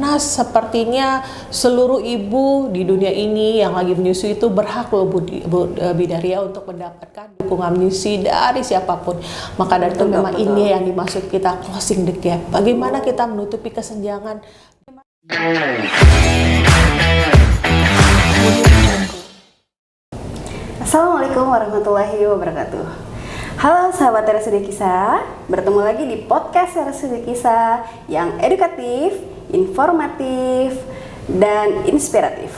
karena sepertinya seluruh ibu di dunia ini yang lagi menyusui itu berhak loh Bu Bidaria untuk mendapatkan dukungan menyusui dari siapapun. Maka dari itu memang ini yang dimaksud kita closing the gap. Bagaimana kita menutupi kesenjangan. Assalamualaikum warahmatullahi wabarakatuh. Halo sahabat RSUD Kisah, bertemu lagi di podcast RSUD Kisah yang edukatif, informatif, dan inspiratif.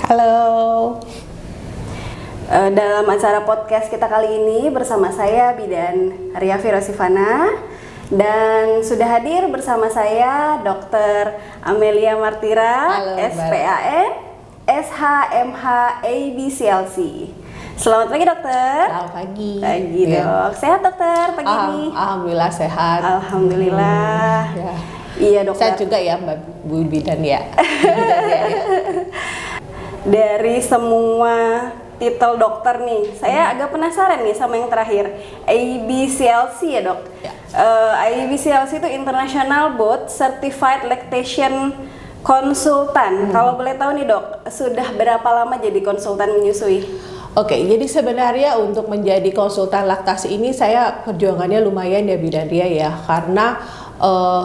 Halo. Dalam acara podcast kita kali ini bersama saya Bidan Riafi Rosifana, dan sudah hadir bersama saya Dr. Amelia Martira, SPAN, SHMH ABCLC. Selamat pagi dokter. Selamat pagi. Pagi dok. Sehat dokter pagi ini? Alhamdulillah sehat. Alhamdulillah. Ya. Iya dokter. Saya juga ya Mbak Bu Bidan ya. Dari semua titel dokter nih, saya agak penasaran nih sama yang terakhir, ABCLC ya dok. Ya. ABCLC itu International Board Certified Lactation Konsultan. Kalau boleh tahu nih dok, sudah berapa lama jadi konsultan menyusui? Oke, jadi sebenarnya untuk menjadi konsultan laktasi ini saya perjuangannya lumayan ya Bidaria ya, karena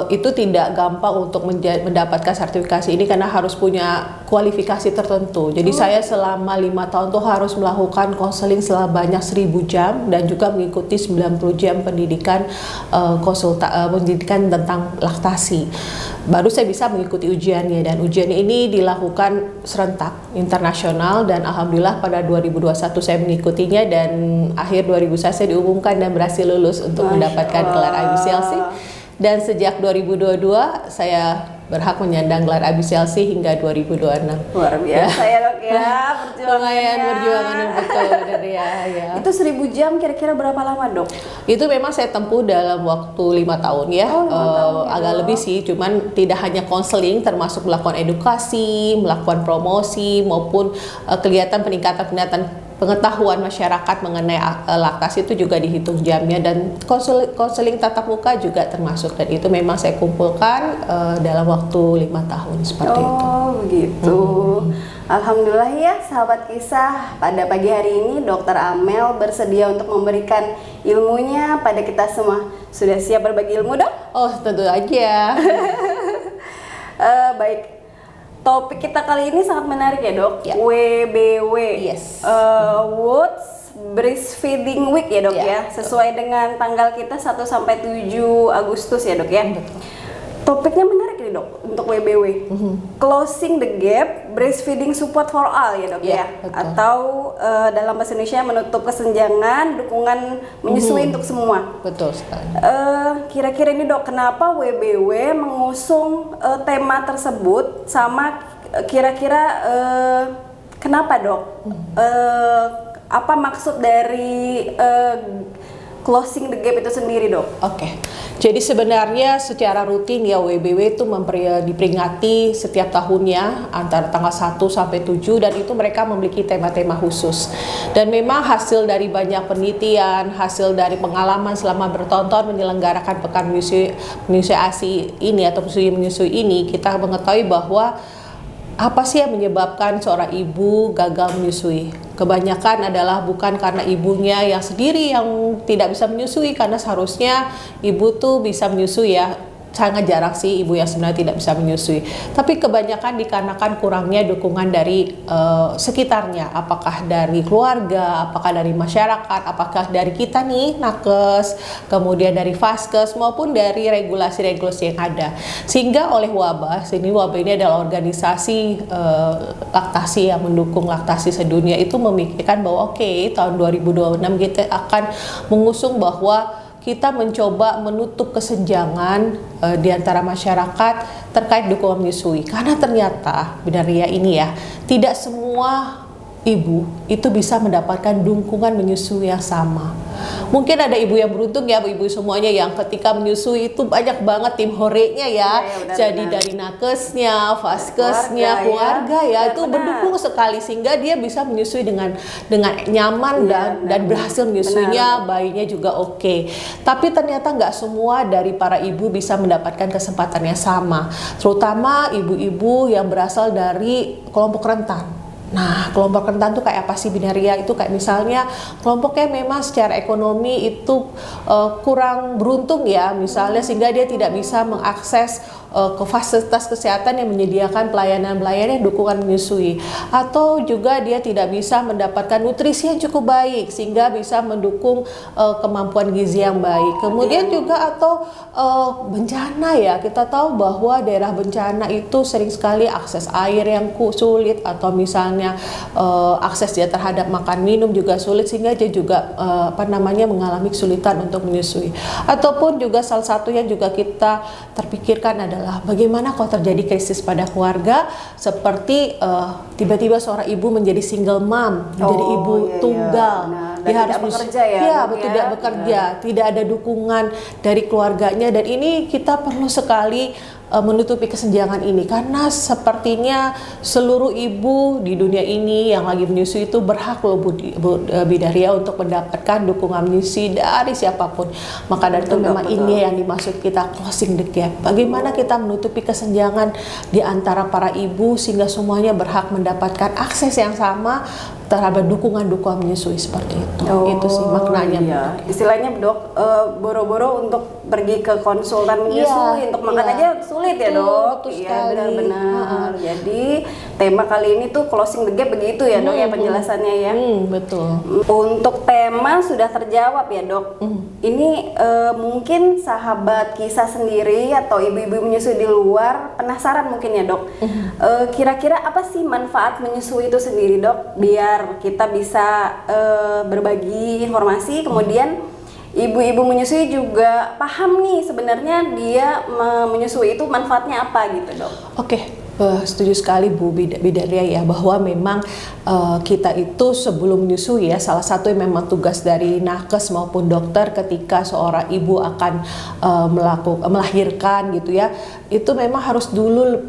itu tidak gampang untuk mendapatkan sertifikasi ini karena harus punya kualifikasi tertentu. Jadi saya selama 5 tahun tuh harus melakukan konseling sebanyak 1000 jam dan juga mengikuti 90 jam pendidikan pendidikan tentang laktasi. Baru saya bisa mengikuti ujiannya, dan ujian ini dilakukan serentak internasional, dan alhamdulillah pada 2021 saya mengikutinya, dan akhir 2021 saya diumumkan dan berhasil lulus untuk mendapatkan gelar IBCLC. Dan sejak 2022 saya berhak menyandang gelar IBCLC hingga 2026. Luar biasa ya dok ya, lumayan perjuangannya betul ya. Itu 1000 jam kira-kira berapa lama dok? Itu memang saya tempuh dalam waktu 5 tahun ya. Agak lebih sih, cuman tidak hanya konseling, termasuk melakukan edukasi, melakukan promosi, maupun kegiatan peningkatan pengetahuan masyarakat mengenai laktasi itu juga dihitung jamnya, dan konseling tatap muka juga termasuk, dan itu memang saya kumpulkan dalam waktu 5 tahun seperti itu. Oh begitu. Alhamdulillah ya sahabat kisah, pada pagi hari ini Dr. Amel bersedia untuk memberikan ilmunya pada kita semua. Sudah siap berbagi ilmu dok? Oh tentu aja. Baik. Topik kita kali ini sangat menarik ya dok, ya. WBW, yes. World Breastfeeding Week ya dok ya, sesuai dengan tanggal kita 1 sampai 7 Agustus ya dok ya. Betul. Topiknya menarik nih dok untuk WBW, Closing the Gap Breastfeeding Support for All ya dok ya, betul. atau dalam bahasa Indonesia menutup kesenjangan dukungan menyusui untuk semua. Betul sekali. Kira-kira ini dok, kenapa WBW mengusung tema tersebut, sama kira-kira kenapa dok? Apa maksud dari closing the gap itu sendiri dok? Oke. Jadi sebenarnya secara rutin ya WBW itu diperingati setiap tahunnya antara tanggal 1 sampai 7, dan itu mereka memiliki tema-tema khusus. Dan memang hasil dari banyak penelitian, hasil dari pengalaman selama bertahun-tahun menyelenggarakan pekan menyusui ASI ini atau menyusui ini, kita mengetahui bahwa apa sih yang menyebabkan seorang ibu gagal menyusui? Kebanyakan adalah bukan karena ibunya yang sendiri yang tidak bisa menyusui, karena seharusnya ibu tuh bisa menyusui ya. Sangat jarang sih ibu yang sebenarnya tidak bisa menyusui. Tapi kebanyakan dikarenakan kurangnya dukungan dari sekitarnya, apakah dari keluarga, apakah dari masyarakat, apakah dari kita nih nakes, kemudian dari Vaskes, maupun dari regulasi-regulasi yang ada. Sehingga oleh WABA ini adalah organisasi laktasi yang mendukung laktasi sedunia, itu memikirkan bahwa tahun 2026 kita akan mengusung bahwa kita mencoba menutup kesenjangan di antara masyarakat terkait dukungan menyusui, karena ternyata Bidaria ini ya, tidak semua ibu itu bisa mendapatkan dukungan menyusui yang sama. Mungkin ada ibu yang beruntung ya, ibu semuanya yang ketika menyusui itu banyak banget tim horenya ya. Benar, Jadi benar. dari nakesnya, vaskesnya, keluarga ya, itu benar. mendukung sekali sehingga dia bisa menyusui dengan nyaman dan berhasil menyusuinya, bayinya juga oke. Tapi ternyata nggak semua dari para ibu bisa mendapatkan kesempatan yang sama, terutama ibu-ibu yang berasal dari kelompok rentan. Nah, kelompok rentan tuh kayak apa sih Binaria? Itu kayak misalnya kelompoknya memang secara ekonomi itu kurang beruntung ya, misalnya sehingga dia tidak bisa mengakses ke fasilitas kesehatan yang menyediakan pelayanan-pelayanan dukungan menyusui, atau juga dia tidak bisa mendapatkan nutrisi yang cukup baik sehingga bisa mendukung kemampuan gizi yang baik. Kemudian juga atau bencana ya, kita tahu bahwa daerah bencana itu sering sekali akses air yang sulit, atau misalnya akses dia terhadap makan minum juga sulit sehingga dia juga mengalami kesulitan untuk menyusui. Ataupun juga salah satu yang juga kita terpikirkan adalah bagaimana kalau terjadi krisis pada keluarga, seperti tiba-tiba seorang ibu menjadi single mom, menjadi ibu tunggal. Dia harus bekerja tidak bekerja, tidak ada dukungan dari keluarganya, dan ini kita perlu sekali menutupi kesenjangan ini, karena sepertinya seluruh ibu di dunia ini yang lagi menyusui itu berhak loh Bidaria untuk mendapatkan dukungan menyusui dari siapapun. Maka dari itu memang ini yang dimaksud kita closing the gap. Bagaimana kita menutupi kesenjangan di antara para ibu sehingga semuanya berhak mendapatkan akses yang sama terhadap dukungan-dukungan menyusui seperti itu. Itu sih maknanya. Iya. Istilahnya dok, boro-boro untuk pergi ke konsultan menyusui, untuk makan aja sulit ya dok. Iya benar-benar. Jadi tema kali ini tuh closing the gap begitu ya dok ya penjelasannya ya. Betul. Untuk tema sudah terjawab ya dok. Ini mungkin sahabat kisah sendiri atau ibu-ibu menyusui di luar penasaran mungkin ya dok. Kira-kira apa sih manfaat menyusui itu sendiri dok? Biar kita bisa berbagi informasi, kemudian ibu-ibu menyusui juga paham nih sebenarnya dia menyusui itu manfaatnya apa gitu dok. Oke. Setuju sekali Bu Bidaria ya, bahwa memang kita itu sebelum menyusui ya, salah satu yang memang tugas dari nakes maupun dokter ketika seorang ibu akan melahirkan gitu ya, itu memang harus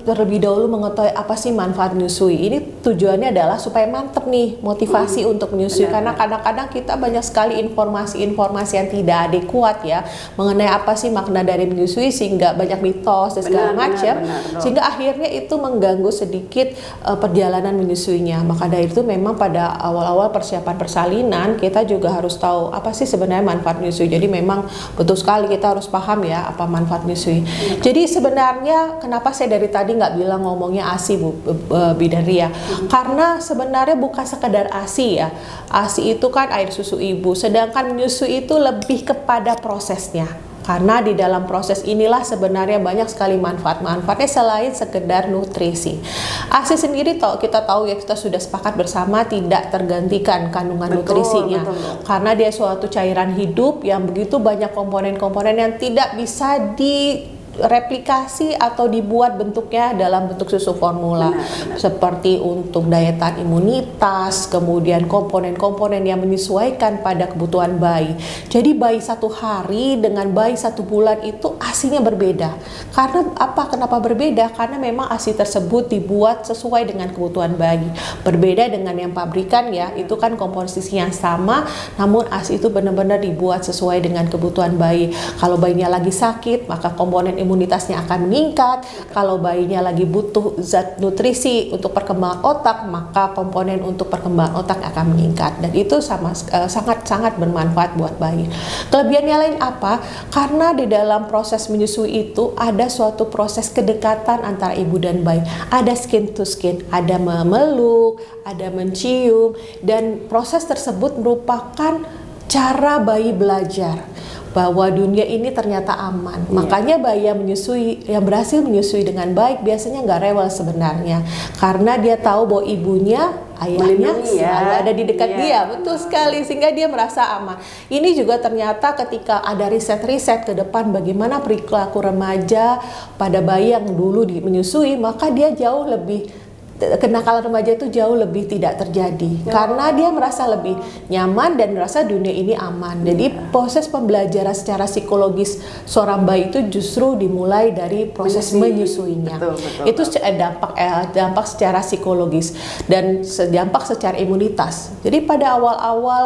terlebih dahulu mengetahui apa sih manfaat menyusui. Ini tujuannya adalah supaya mantep nih motivasi untuk menyusui, karena kadang-kadang kita banyak sekali informasi-informasi yang tidak adekuat ya mengenai apa sih makna dari menyusui, sehingga banyak mitos dan segala macam, sehingga akhirnya itu mengganggu sedikit perjalanan menyusuinya. Maka dari itu memang pada awal-awal persiapan persalinan kita juga harus tahu apa sih sebenarnya manfaat menyusui. Jadi memang betul sekali kita harus paham ya apa manfaat menyusui. Jadi sebenarnya kenapa saya dari tadi nggak bilang ngomongnya ASI Bu Bidaria, karena sebenarnya bukan sekedar ASI ya. ASI itu kan air susu ibu, sedangkan menyusui itu lebih kepada prosesnya. Karena di dalam proses inilah sebenarnya banyak sekali manfaat-manfaatnya selain sekedar nutrisi. ASI sendiri kita tahu ya, kita sudah sepakat bersama tidak tergantikan kandungan nutrisinya. Karena dia suatu cairan hidup yang begitu banyak komponen-komponen yang tidak bisa direplikasi atau dibuat bentuknya dalam bentuk susu formula. Seperti untuk daya tahan imunitas, kemudian komponen-komponen yang menyesuaikan pada kebutuhan bayi. Jadi bayi 1 hari dengan bayi 1 bulan itu ASINya berbeda. Karena apa? Kenapa berbeda? Karena memang ASI tersebut dibuat sesuai dengan kebutuhan bayi. Berbeda dengan yang pabrikan ya, itu kan komposisinya sama, namun ASI itu benar-benar dibuat sesuai dengan kebutuhan bayi. Kalau bayinya lagi sakit, maka komponen imunitasnya akan meningkat. Kalau bayinya lagi butuh zat nutrisi untuk perkembangan otak, maka komponen untuk perkembangan otak akan meningkat, dan itu sangat-sangat bermanfaat buat bayi. Kelebihannya lain apa? Karena di dalam proses menyusui itu ada suatu proses kedekatan antara ibu dan bayi. Ada skin to skin, ada memeluk, ada mencium, dan proses tersebut merupakan cara bayi belajar bahwa dunia ini ternyata aman. Makanya bayi yang berhasil menyusui dengan baik biasanya nggak rewel sebenarnya, karena dia tahu bahwa ibunya, ayahnya selalu ada di dekat dia. Betul sekali, sehingga dia merasa aman. Ini juga ternyata ketika ada riset-riset ke depan bagaimana perilaku remaja pada bayi yang dulu menyusui, maka dia jauh lebih kenakalan remaja itu jauh lebih tidak terjadi karena dia merasa lebih nyaman dan merasa dunia ini aman. Jadi proses pembelajaran secara psikologis seorang bayi itu justru dimulai dari proses menyusuinya. Itu dampak secara psikologis dan dampak secara imunitas. Jadi pada awal-awal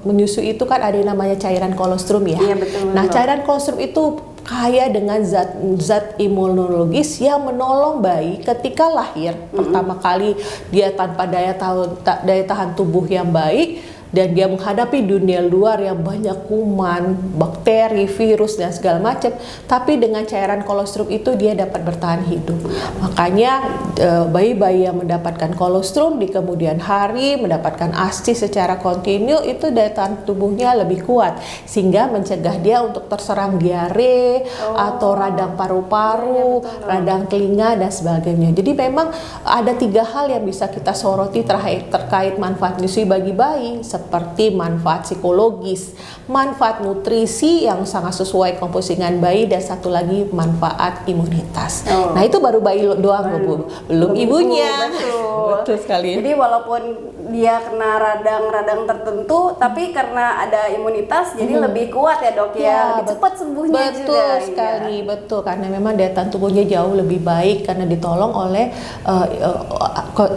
menyusui itu kan ada yang namanya cairan kolostrum ya. Iya, betul. Nah, cairan kolostrum itu kaya dengan zat imunologis yang menolong bayi ketika lahir. Pertama kali dia tanpa daya tahan tubuh yang baik dan dia menghadapi dunia luar yang banyak kuman, bakteri, virus dan segala macam, tapi dengan cairan kolostrum itu dia dapat bertahan hidup. Makanya bayi-bayi yang mendapatkan kolostrum di kemudian hari mendapatkan ASI secara kontinu itu daya tahan tubuhnya lebih kuat sehingga mencegah dia untuk terserang diare atau radang paru-paru, radang telinga dan sebagainya. Jadi memang ada 3 hal yang bisa kita soroti terkait manfaat menyusui bagi bayi, seperti manfaat psikologis, manfaat nutrisi yang sangat sesuai komposisi bayi, dan satu lagi manfaat imunitas. Nah itu baru bayi doang Bu, belum ibunya. Betul sekali. Jadi walaupun dia kena radang-radang tertentu, tapi karena ada imunitas jadi lebih kuat ya dok ya, lebih cepat sembuhnya juga. Betul sekali, betul, karena memang daya tahan tubuhnya jauh lebih baik karena ditolong oleh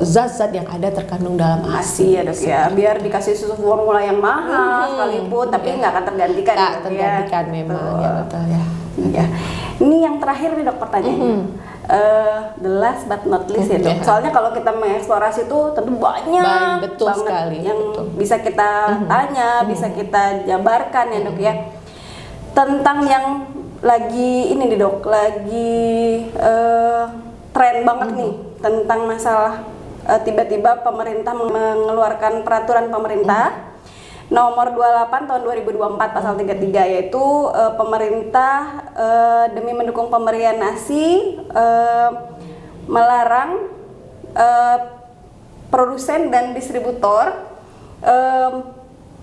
zat-zat yang ada terkandung dalam ASI ya dok ya. Biar dikasih susu formula yang mahal sekalipun, tapi nggak akan tergantikan. Nggak tergantikan memang, ya betul ya. Iya. Ini yang terakhir nih dok pertanyaannya. The last but not least ya dok. Soalnya kalau kita mengeksplorasi itu tentu banyak betul banget sekali, yang betul. Bisa kita tanya, bisa kita jabarkan ya dok ya. Tentang yang lagi ini nih dok, lagi tren banget nih tentang masalah tiba-tiba pemerintah mengeluarkan peraturan pemerintah nomor 28 tahun 2024 pasal 33, yaitu pemerintah demi mendukung pemberian ASI melarang produsen dan distributor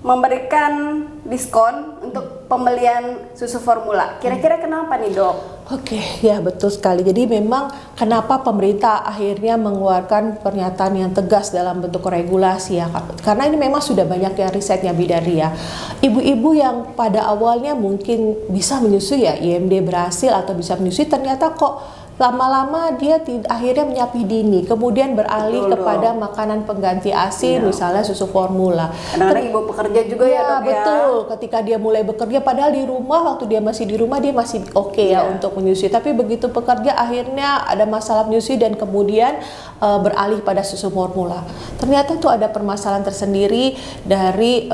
memberikan diskon untuk pembelian susu formula. Kira-kira kenapa nih dok? Oke, ya betul sekali. Jadi memang kenapa pemerintah akhirnya mengeluarkan pernyataan yang tegas dalam bentuk regulasi ya, karena ini memang sudah banyak yang risetnya Bidari ya. Ibu-ibu yang pada awalnya mungkin bisa menyusui ya, IMD berhasil atau bisa menyusui, ternyata kok lama-lama dia akhirnya menyapi dini, kemudian beralih kepada makanan pengganti ASI, misalnya susu formula. Kadang-kadang ibu pekerja juga ya dok ya. Betul, ketika dia mulai bekerja, padahal di rumah, waktu dia masih di rumah dia masih oke ya untuk menyusui, tapi begitu bekerja akhirnya ada masalah menyusui dan kemudian beralih pada susu formula. Ternyata itu ada permasalahan tersendiri dari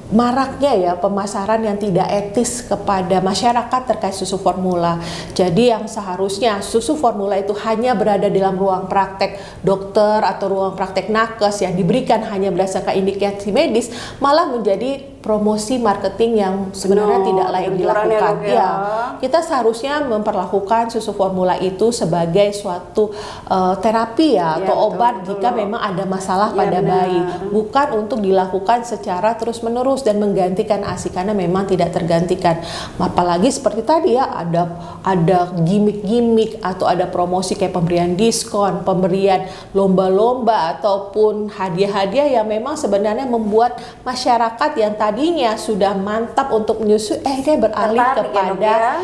maraknya ya pemasaran yang tidak etis kepada masyarakat terkait susu formula. Jadi yang seharusnya susu formula itu hanya berada dalam ruang praktek dokter atau ruang praktek nakes yang diberikan hanya berdasarkan indikasi medis, malah menjadi promosi marketing yang sebenarnya tidak layak dilakukan. Ya, kita seharusnya memperlakukan susu formula itu sebagai suatu terapi ya, atau obat jika memang ada masalah pada bayi, bukan untuk dilakukan secara terus-menerus dan menggantikan ASI, karena memang tidak tergantikan. Apalagi seperti tadi ya, ada gimmick-gimmick atau ada promosi kayak pemberian diskon, pemberian lomba-lomba ataupun hadiah-hadiah yang memang sebenarnya membuat masyarakat yang tadinya sudah mantap untuk menyusui dia beralih kepada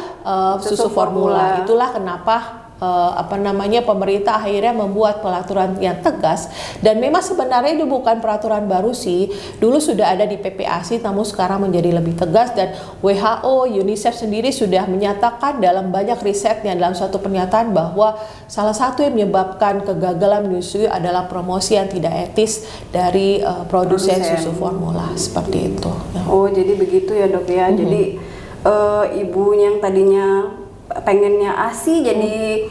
susu formula. Itulah kenapa pemerintah akhirnya membuat peraturan yang tegas, dan memang sebenarnya itu bukan peraturan baru sih, dulu sudah ada di PPASI namun sekarang menjadi lebih tegas, dan WHO, UNICEF sendiri sudah menyatakan dalam banyak risetnya dalam suatu pernyataan bahwa salah satu yang menyebabkan kegagalan menyusui adalah promosi yang tidak etis dari produsen susu formula, seperti itu. Oh jadi begitu ya dok ya. Jadi ibu yang tadinya pengennya ASI jadi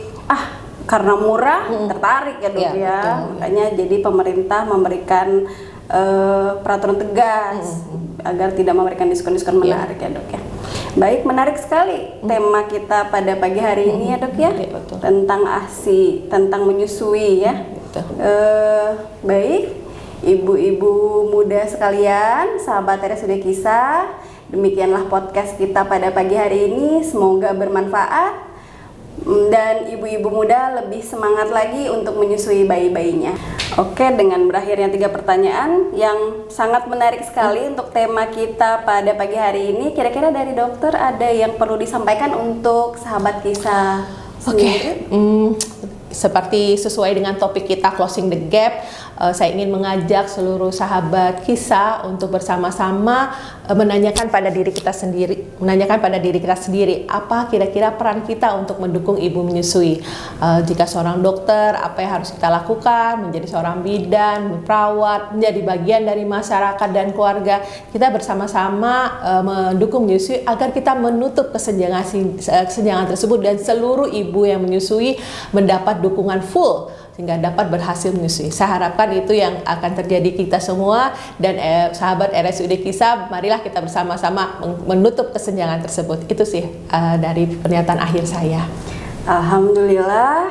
karena murah tertarik ya dok ya. Makanya jadi pemerintah memberikan peraturan tegas agar tidak memberikan diskon-diskon menarik ya dok ya. Baik, menarik sekali tema kita pada pagi hari ini ya dok ya, tentang ASI, tentang menyusui ya. Baik, ibu-ibu muda sekalian, sahabat RSUD Kisah, demikianlah podcast kita pada pagi hari ini. Semoga bermanfaat. dan ibu-ibu muda lebih semangat lagi untuk menyusui bayi-bayinya. Oke, dengan berakhirnya 3 pertanyaan yang sangat menarik sekali untuk tema kita pada pagi hari ini, kira-kira dari dokter ada yang perlu disampaikan untuk sahabat kisah sendiri? Seperti sesuai dengan topik kita closing the gap, saya ingin mengajak seluruh sahabat kisah untuk bersama-sama menanyakan pada diri kita sendiri, apa kira-kira peran kita untuk mendukung ibu menyusui. Jika seorang dokter, apa yang harus kita lakukan, menjadi seorang bidan, perawat, menjadi bagian dari masyarakat dan keluarga, kita bersama-sama mendukung menyusui agar kita menutup kesenjangan tersebut dan seluruh ibu yang menyusui mendapat dukungan full sehingga dapat berhasil menyusui. Saya harapkan itu yang akan terjadi kita semua, dan sahabat RSUD Kisah, marilah kita bersama-sama menutup kesenjangan tersebut. Itu sih dari pernyataan akhir saya. Alhamdulillah,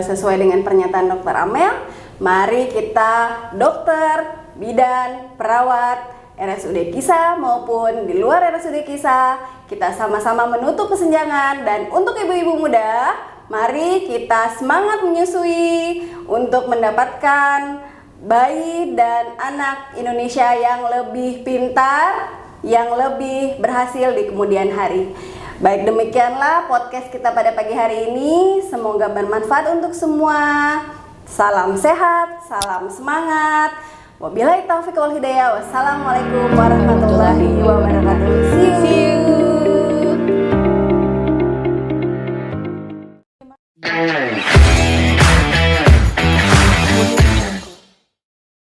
sesuai dengan pernyataan Dokter Amel, mari kita dokter, bidan, perawat, RSUD Kisah maupun di luar RSUD Kisah, kita sama-sama menutup kesenjangan. Dan untuk ibu-ibu muda, mari kita semangat menyusui untuk mendapatkan bayi dan anak Indonesia yang lebih pintar, yang lebih berhasil di kemudian hari. Baik, demikianlah podcast kita pada pagi hari ini. Semoga bermanfaat untuk semua. Salam sehat, salam semangat. Wabillahi taufiq wal hidayah. Wassalamualaikum warahmatullahi wabarakatuh. See you.